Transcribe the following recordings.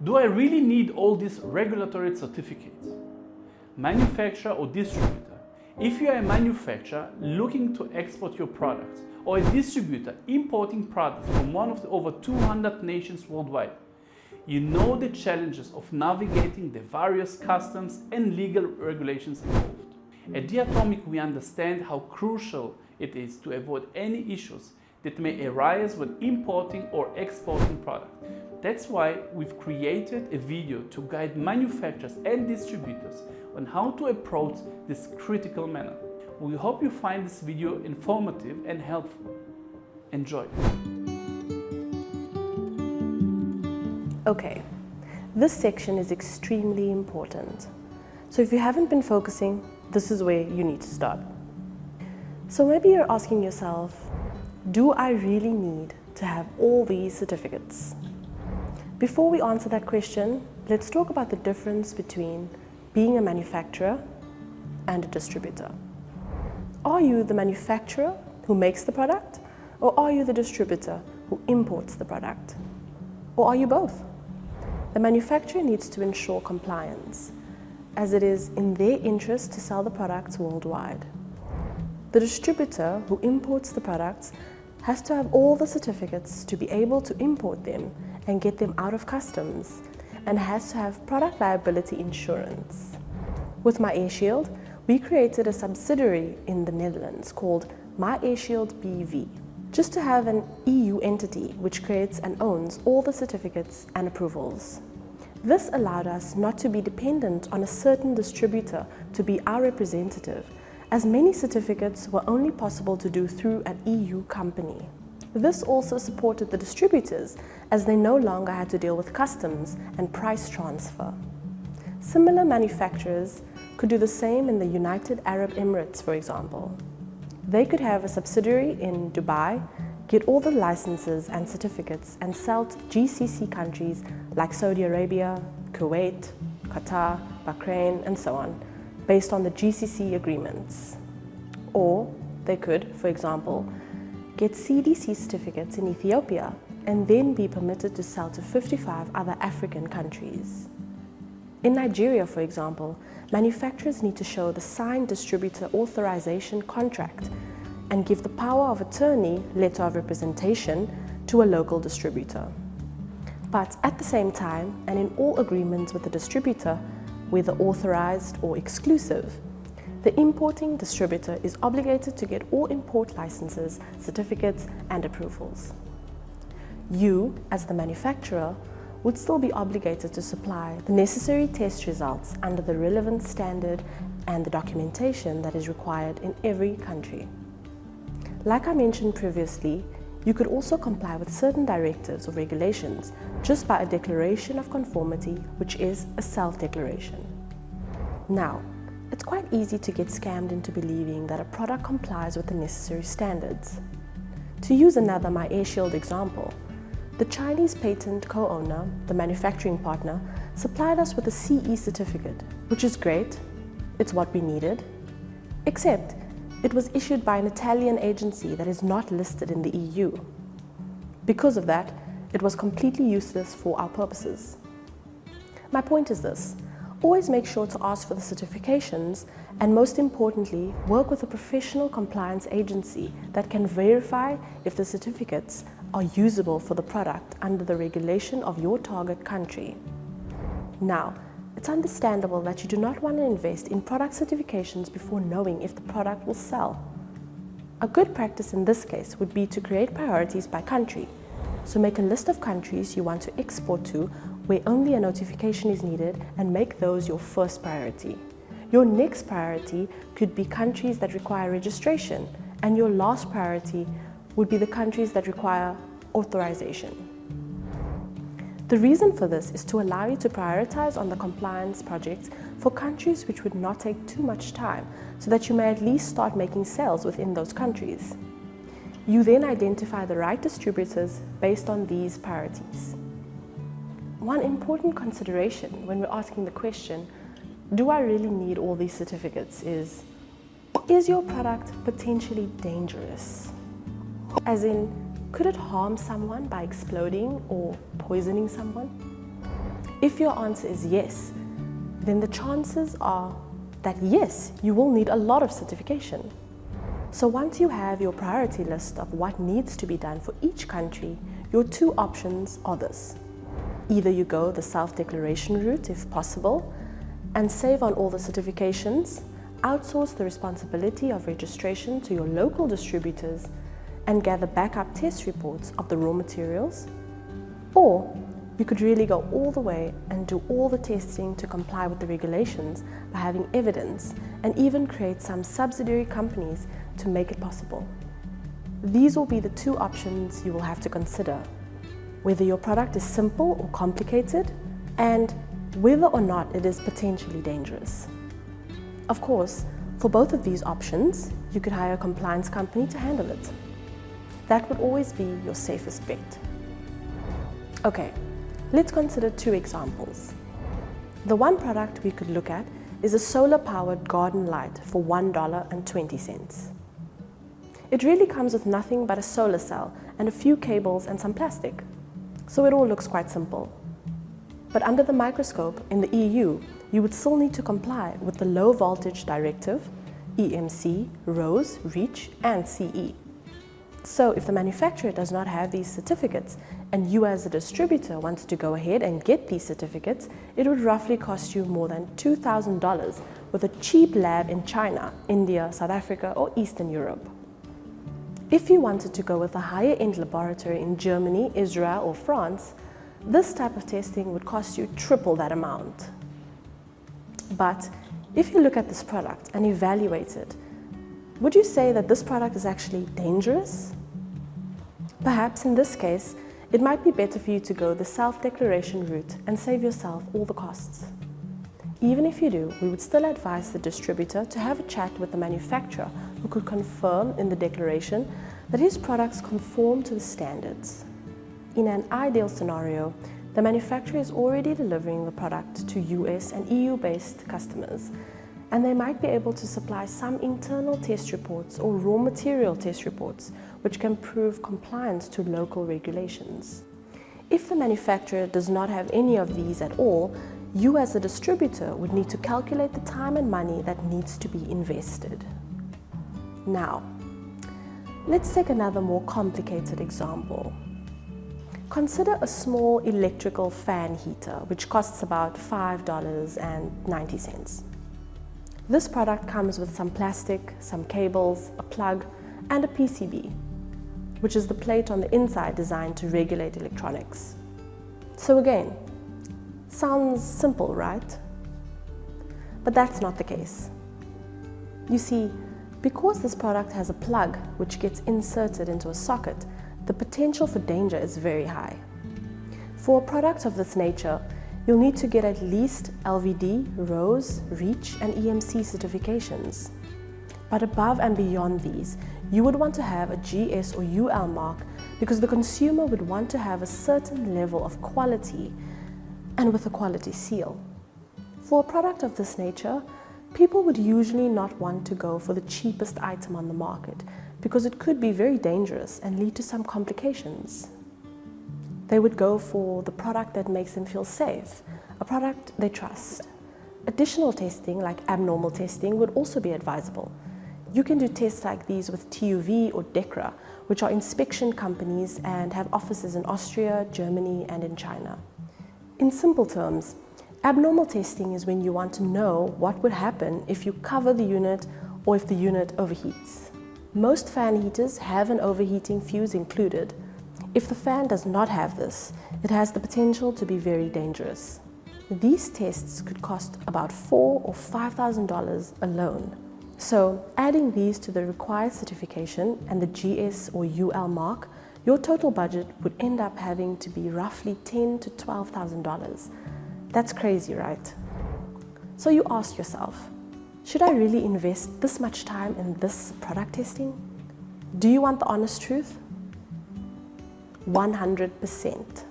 Do I really need all these regulatory certificates? Manufacturer or distributor? If you are a manufacturer looking to export your products, or a distributor importing products from one of the over 200 nations worldwide, you know the challenges of navigating the various customs and legal regulations involved. At Diatomic, we understand how crucial it is to avoid any issues that may arise when importing or exporting products. That's why we've created a video to guide manufacturers and distributors on how to approach this critical matter. We hope you find this video informative and helpful. Enjoy! Okay, this section is extremely important. So if you haven't been focusing, this is where you need to start. So maybe you're asking yourself, do I really need to have all these certificates? Before we answer that question, let's talk about the difference between being a manufacturer and a distributor. Are you the manufacturer who makes the product, or are you the distributor who imports the product? Or are you both? The manufacturer needs to ensure compliance, as it is in their interest to sell the products worldwide. The distributor who imports the products has to have all the certificates to be able to import them and get them out of customs, and has to have product liability insurance. With MYAIRSHIELD, we created a subsidiary in the Netherlands called MYAIRSHIELD B.V, just to have an EU entity which creates and owns all the certificates and approvals. This allowed us not to be dependent on a certain distributor to be our representative, as many certificates were only possible to do through an EU company. This also supported the distributors, as they no longer had to deal with customs and price transfer. Similar manufacturers could do the same in the United Arab Emirates, for example. They could have a subsidiary in Dubai, get all the licenses and certificates, and sell to GCC countries like Saudi Arabia, Kuwait, Qatar, Bahrain, and so on, based on the GCC agreements. Or they could, for example, get CDC certificates in Ethiopia and then be permitted to sell to 55 other African countries. In Nigeria, for example, manufacturers need to show the signed distributor authorization contract and give the power of attorney letter of representation to a local distributor. But at the same time, and in all agreements with the distributor, whether authorized or exclusive, the importing distributor is obligated to get all import licenses, certificates, and approvals. You, as the manufacturer, would still be obligated to supply the necessary test results under the relevant standard and the documentation that is required in every country. Like I mentioned previously, you could also comply with certain directives or regulations just by a declaration of conformity, which is a self-declaration. Now, it's quite easy to get scammed into believing that a product complies with the necessary standards. To use another MYAIRSHIELD example, the Chinese patent co-owner, the manufacturing partner, supplied us with a CE certificate, which is great, it's what we needed, except it was issued by an Italian agency that is not listed in the EU. Because of that, it was completely useless for our purposes. My point is this: always make sure to ask for the certifications, and most importantly, work with a professional compliance agency that can verify if the certificates are usable for the product under the regulation of your target country. Now, it's understandable that you do not want to invest in product certifications before knowing if the product will sell. A good practice in this case would be to create priorities by country. So make a list of countries you want to export to where only a notification is needed, and make those your first priority. Your next priority could be countries that require registration, and your last priority would be the countries that require authorization. The reason for this is to allow you to prioritize on the compliance projects for countries which would not take too much time, so that you may at least start making sales within those countries. You then identify the right distributors based on these priorities. One important consideration when we're asking the question, do I really need all these certificates, is your product potentially dangerous? As in, could it harm someone by exploding or poisoning someone? If your answer is yes, then the chances are that yes, you will need a lot of certification. So once you have your priority list of what needs to be done for each country, your two options are this. Either you go the self-declaration route if possible and save on all the certifications, outsource the responsibility of registration to your local distributors and gather backup test reports of the raw materials, or you could really go all the way and do all the testing to comply with the regulations by having evidence and even create some subsidiary companies to make it possible. These will be the two options you will have to consider, whether your product is simple or complicated, and whether or not it is potentially dangerous. Of course, for both of these options, you could hire a compliance company to handle it. That would always be your safest bet. Okay, let's consider two examples. The one product we could look at is a solar-powered garden light for $1.20. It really comes with nothing but a solar cell and a few cables and some plastic. So it all looks quite simple. But under the microscope in the EU, you would still need to comply with the Low Voltage Directive, EMC, RoHS, REACH, and CE. So if the manufacturer does not have these certificates and you as a distributor wants to go ahead and get these certificates, it would roughly cost you more than $2,000 with a cheap lab in China, India, South Africa, or Eastern Europe. If you wanted to go with a higher-end laboratory in Germany, Israel, or France, this type of testing would cost you triple that amount. But if you look at this product and evaluate it, would you say that this product is actually dangerous? Perhaps in this case, it might be better for you to go the self-declaration route and save yourself all the costs. Even if you do, we would still advise the distributor to have a chat with the manufacturer who could confirm in the declaration that his products conform to the standards. In an ideal scenario, the manufacturer is already delivering the product to US and EU-based customers, and they might be able to supply some internal test reports or raw material test reports which can prove compliance to local regulations. If the manufacturer does not have any of these at all, you as a distributor would need to calculate the time and money that needs to be invested. Now, let's take another more complicated example. Consider a small electrical fan heater which costs about $5.90. This product comes with some plastic, some cables, a plug, and a PCB, which is the plate on the inside designed to regulate electronics. So again, sounds simple, right? But that's not the case. You see, because this product has a plug which gets inserted into a socket, the potential for danger is very high. For a product of this nature, you'll need to get at least LVD, RoHS, REACH, and EMC certifications. But above and beyond these, you would want to have a GS or UL mark because the consumer would want to have a certain level of quality and with a quality seal. For a product of this nature, people would usually not want to go for the cheapest item on the market because it could be very dangerous and lead to some complications. They would go for the product that makes them feel safe, a product they trust. Additional testing, like abnormal testing, would also be advisable. You can do tests like these with TUV or DEKRA, which are inspection companies and have offices in Austria, Germany, and in China. In simple terms, abnormal testing is when you want to know what would happen if you cover the unit or if the unit overheats. Most fan heaters have an overheating fuse included. If the fan does not have this, it has the potential to be very dangerous. These tests could cost about $4,000 or $5,000 alone. So, adding these to the required certification and the GS or UL mark, your total budget would end up having to be roughly $10,000 to $12,000. That's crazy, right? So you ask yourself, should I really invest this much time in this product testing? Do you want the honest truth? 100%.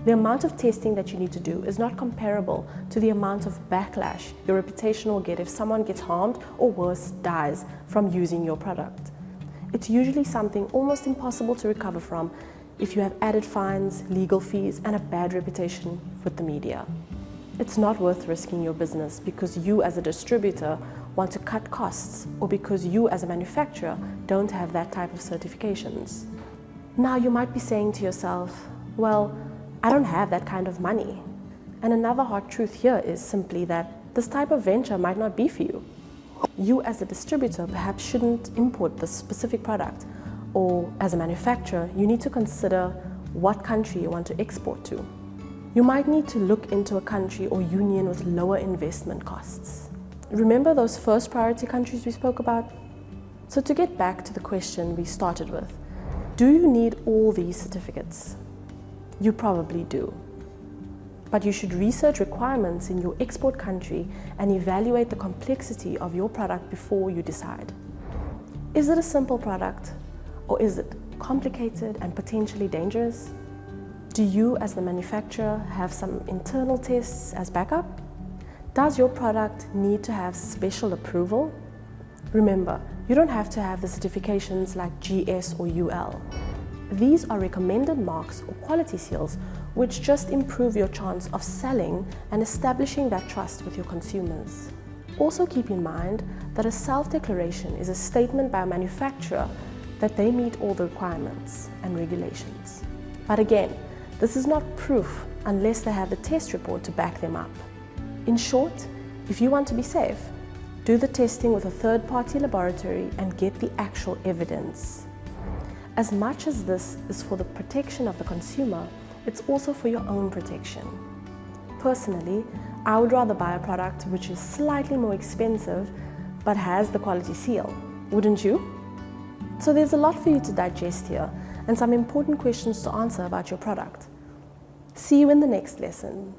The amount of testing that you need to do is not comparable to the amount of backlash your reputation will get if someone gets harmed or worse, dies from using your product. It's usually something almost impossible to recover from if you have added fines, legal fees, and a bad reputation with the media. It's not worth risking your business because you as a distributor want to cut costs or because you as a manufacturer don't have that type of certifications. Now you might be saying to yourself, well, I don't have that kind of money. And another hard truth here is simply that this type of venture might not be for you. You as a distributor perhaps shouldn't import this specific product, or as a manufacturer, you need to consider what country you want to export to. You might need to look into a country or union with lower investment costs. Remember those first priority countries we spoke about? So to get back to the question we started with, do you need all these certificates? You probably do. But you should research requirements in your export country and evaluate the complexity of your product before you decide. Is it a simple product, or is it complicated and potentially dangerous? Do you as the manufacturer have some internal tests as backup? Does your product need to have special approval? Remember, you don't have to have the certifications like GS or UL. These are recommended marks or quality seals which just improve your chance of selling and establishing that trust with your consumers. Also keep in mind that a self-declaration is a statement by a manufacturer that they meet all the requirements and regulations. But again, this is not proof unless they have the test report to back them up. In short, if you want to be safe, do the testing with a third-party laboratory and get the actual evidence. As much as this is for the protection of the consumer, it's also for your own protection. Personally, I would rather buy a product which is slightly more expensive but has the quality seal, wouldn't you? So there's a lot for you to digest here and some important questions to answer about your product. See you in the next lesson.